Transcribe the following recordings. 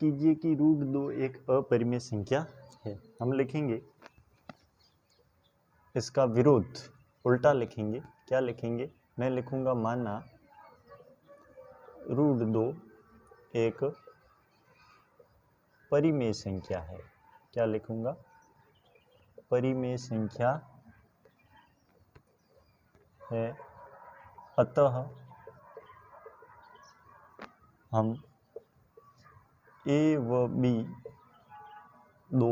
कीजिए कि √2 एक अपरिमेय संख्या है। हम लिखेंगे इसका विरोध, उल्टा लिखेंगे। क्या लिखेंगे? मैं लिखूंगा माना √2 एक परिमेय संख्या है। क्या लिखूंगा? परिमेय संख्या है, अतः हम a व b दो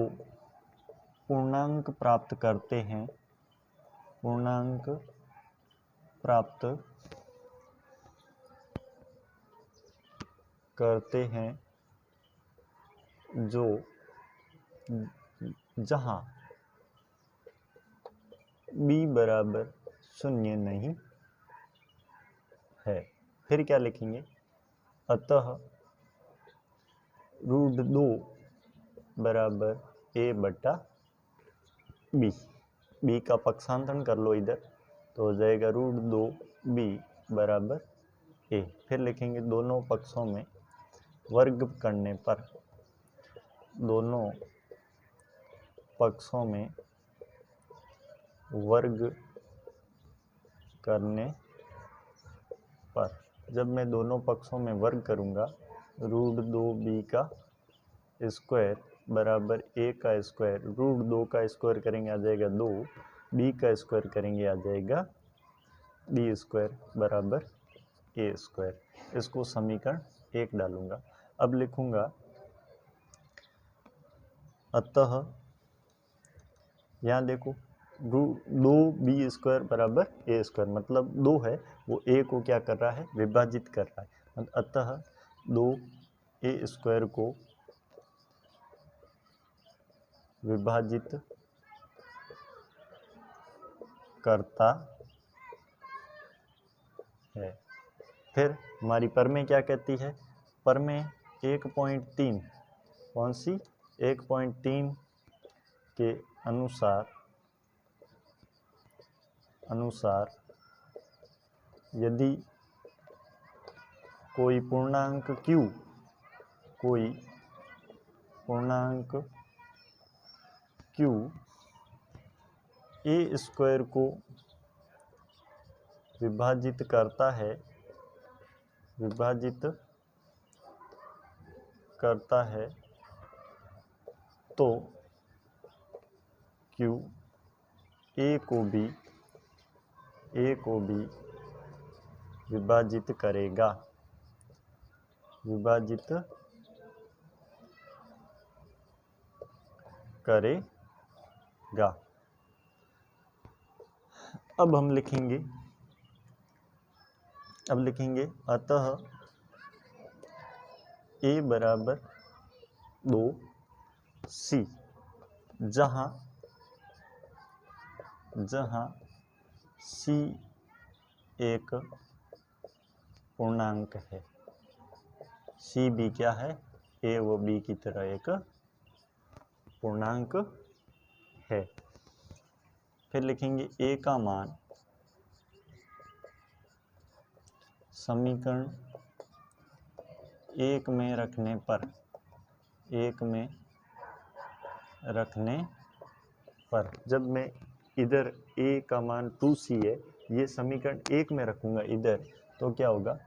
पूर्णांक प्राप्त करते हैं, पूर्णांक प्राप्त करते हैं जो जहां b बराबर 0 नहीं है। फिर क्या लिखेंगे? अतः √2 बराबर a बटा b। b का पक्षांतरण कर लो इधर, तो हो जाएगा √2b बराबर a। फिर लिखेंगे दोनों पक्षों में वर्ग करने पर, दोनों पक्षों में वर्ग करने पर, जब मैं दोनों पक्षों में वर्ग करूंगा, √2b का स्क्वायर बराबर a का स्क्वायर, √2 का स्क्वायर करेंगे आ जाएगा 2, b का स्क्वायर करेंगे आ जाएगा b स्क्वायर बराबर a स्क्वायर। इसको समीकरण 1 डालूंगा। अब लिखूंगा अतः, यहाँ देखो 2b स्क्वायर बराबर a स्क्वायर, मतलब 2 है वो a को क्या कर रहा है? विभाजित कर रहा है। अतः 2a स्क्वायर को विभाजित करता है। फिर हमारी प्रमेय क्या कहती है? प्रमेय 1.3, कौन सी? 1.3 के अनुसार यदि कोई पूर्णांक q a स्क्वायर को विभाजित करता है तो q a को भी विभाजित करेगा, अब हम लिखेंगे, अतः a बराबर 2c, जहां c एक पूर्णांक है। c भी क्या है? a व b की तरह एक पूर्णांक है। फिर लिखेंगे a का मान समीकरण 1 में रखने पर, जब मैं इधर a का मान 2c है, ये समीकरण 1 में रखूंगा इधर, तो क्या होगा?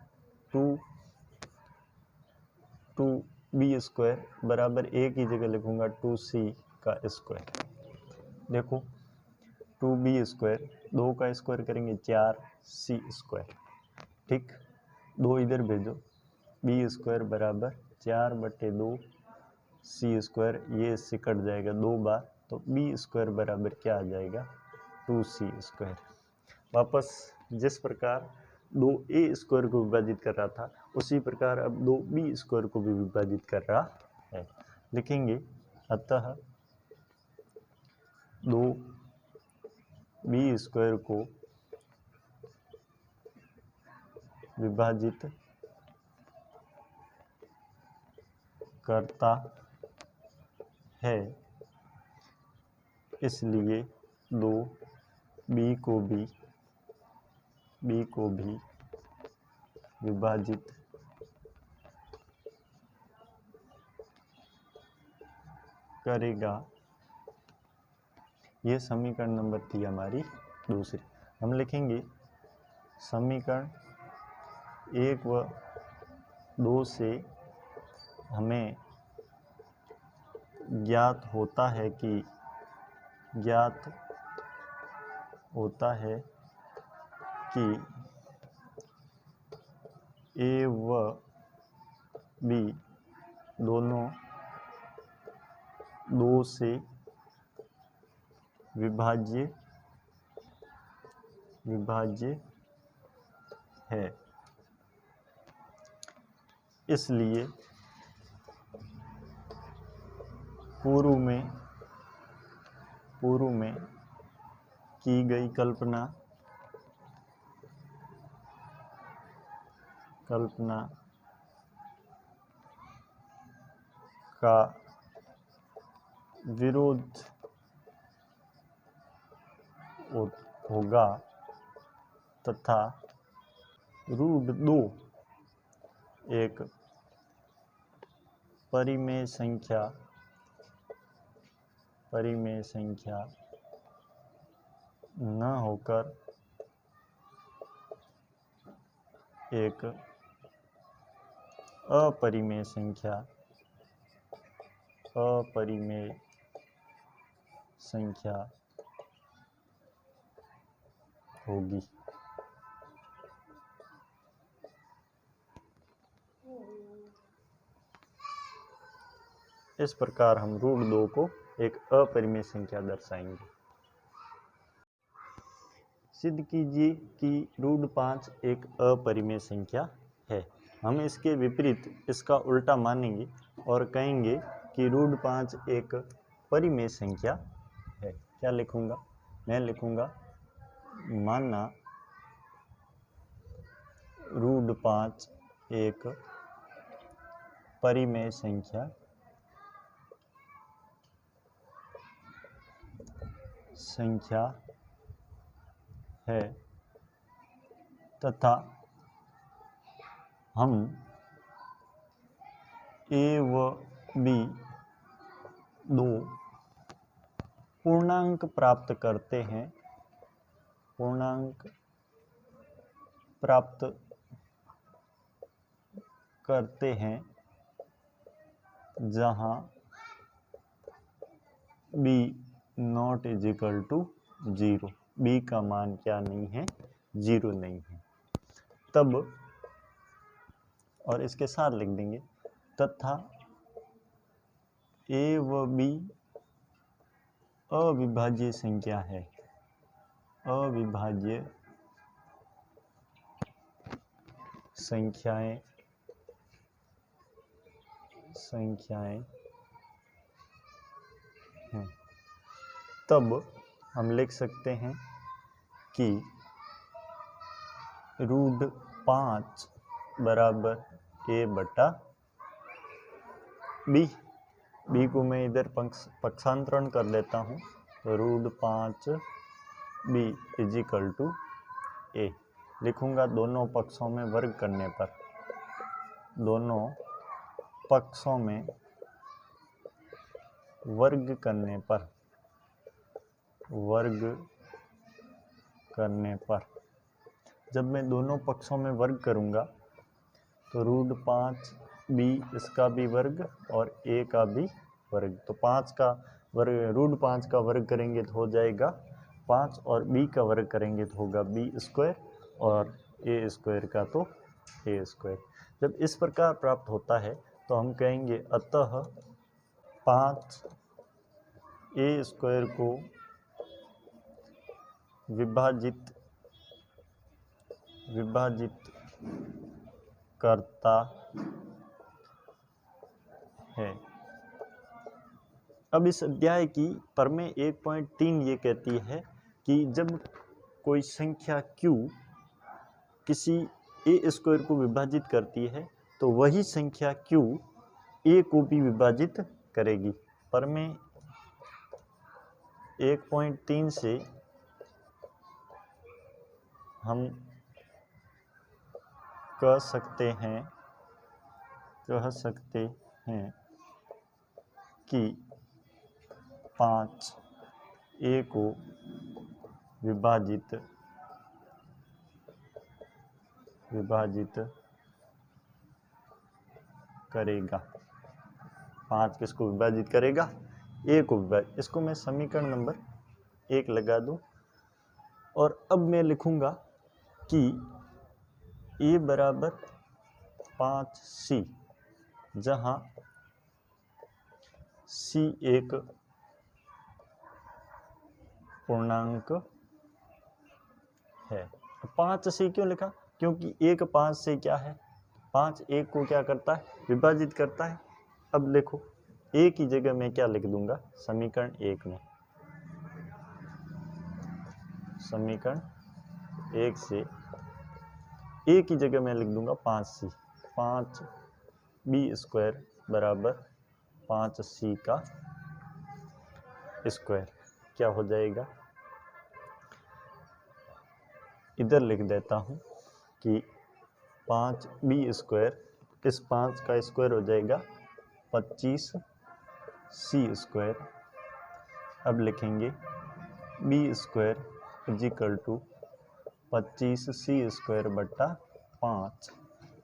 2b स्क्वायर बराबर a की जगह लिखूंगा 2c का स्क्वायर। देखो 2b स्क्वायर, 2 का स्क्वायर करेंगे 4c स्क्वायर, ठीक। 2 इधर भेजो, b स्क्वायर बराबर 4/2 c स्क्वायर, ये इससे कट जाएगा 2 बार, तो b स्क्वायर बराबर क्या आ जाएगा? 2c square. वापस जिस प्रकार 2a स्क्वायर को विभाजित कर रहा था, उसी प्रकार अब 2b स्क्वायर को भी विभाजित कर रहा है। लिखेंगे अतः 2b स्क्वायर को विभाजित करता है, इसलिए 2b को भी विभाजित करेगा। ये समीकरण नंबर थी हमारी दूसरी। हम लिखेंगे समीकरण 1 व 2 से हमें ज्ञात होता है कि ए व बी दोनों 2 से विभाज्य है। इसलिए पूर्व में की गई कल्पना का विरोध होगा तथा √2 एक परिमेय संख्या न होकर एक अपरिमेय संख्या होगी। इस प्रकार हम √2 को एक अपरिमेय संख्या दर्शाएंगे। सिद्ध कीजिए कि √5 एक अपरिमेय संख्या है। हम इसके विपरीत इसका उल्टा मानेंगे और कहेंगे कि √5 एक परिमेय संख्या है। क्या लिखूंगा? मैं लिखूंगा माना √5 एक परिमेय संख्या है तथा हम ए व बी दो पूर्णांक प्राप्त करते हैं जहां b not equal to 0, b का मान क्या नहीं है? 0 नहीं है। तब और इसके साथ लिख देंगे तथा a व b अविभाज्य संख्या है। अविभाज्य संख्याएं हैं। तब हम लिख सकते हैं कि √5 बराबर a बटा b। b को मैं इधर पक्षांतरण कर लेता हूँ तो √5 b इजिकल टू a लिखूंगा। दोनों पक्षों में वर्ग करने पर जब मैं दोनों पक्षों में वर्ग करूंगा तो √5 b इसका भी वर्ग और a का भी वर्ग, तो 5 का वर्ग √5 का वर्ग करेंगे तो हो जाएगा 5 और b का वर्ग करेंगे तो होगा b² और a² का तो a²। जब इस प्रकार प्राप्त होता है तो हम कहेंगे अतः 5 a² को विभाजित करता है। अब इस अध्याय की प्रमेय 1.3 ये कहती है कि जब कोई संख्या q किसी a² को विभाजित करती है तो वही संख्या q a को भी विभाजित करेगी। प्रमेय 1.3 से हम कह सकते हैं कि 5 ए को विभाजित करेगा। 5 किसको विभाजित करेगा? ए को विभाजित। इसको मैं समीकरण नंबर 1 लगा दूं और अब मैं लिखूंगा कि ए बराबर 5c, जहां c एक पूर्णांक है। 5c क्यों लिखा? क्योंकि 1 5 से क्या है, 5 1 को क्या करता है? विभाजित करता है। अब देखो ए की जगह मैं क्या लिख दूंगा समीकरण 1 में, समीकरण 1 से ए की जगह मैं लिख दूंगा 5c, 5b² बराबर 5c का स्क्वायर। क्या हो जाएगा? इधर लिख देता हूँ कि 5b², इस 5 का स्क्वायर हो जाएगा 25c²। अब लिखेंगे b² इजिकल टू 25c² बटा 5,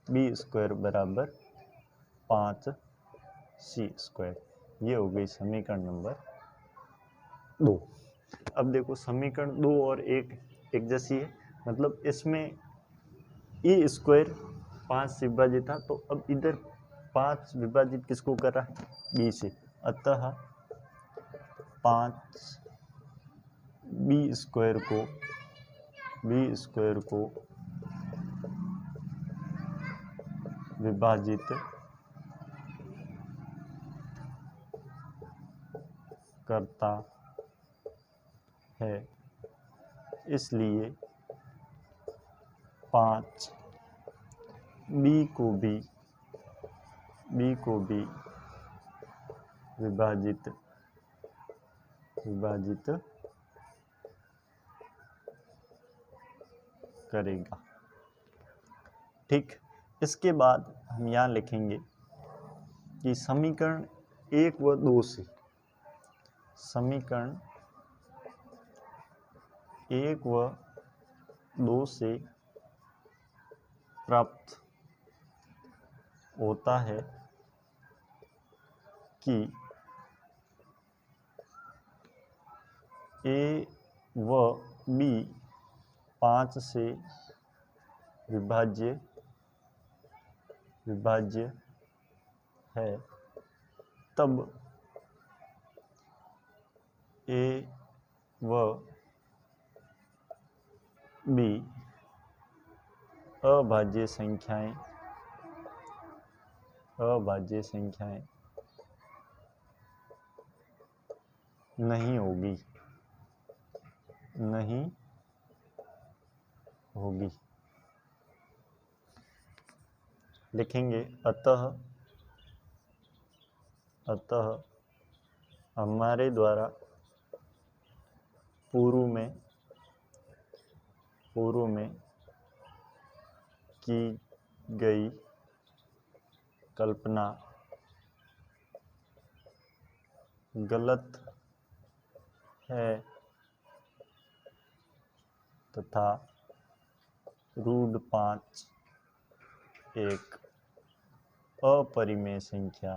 b² बराबर 5c²। ये हो गई समीकरण नंबर 2। अब देखो समीकरण 2 और 1 एक जैसी है, मतलब इसमें ए² 5 से विभाजित था, तो अब इधर 5 विभाजित किसको कर रहा है? बी से। अतः 5b² को विभाजित करता है, इसलिए 5b को भी विभाजित करेगा। ठीक, इसके बाद हम यहाँ लिखेंगे कि समीकरण 1 व 2 से, समीकरण 1 व 2 से प्राप्त होता है कि ए व बी 5 से विभाज्य है, तब ए व बी अभाज्य संख्याएं नहीं होगी। लिखेंगे अतः हमारे द्वारा पूर्व में की गई कल्पना गलत है तथा √5 एक अपरिमेय संख्या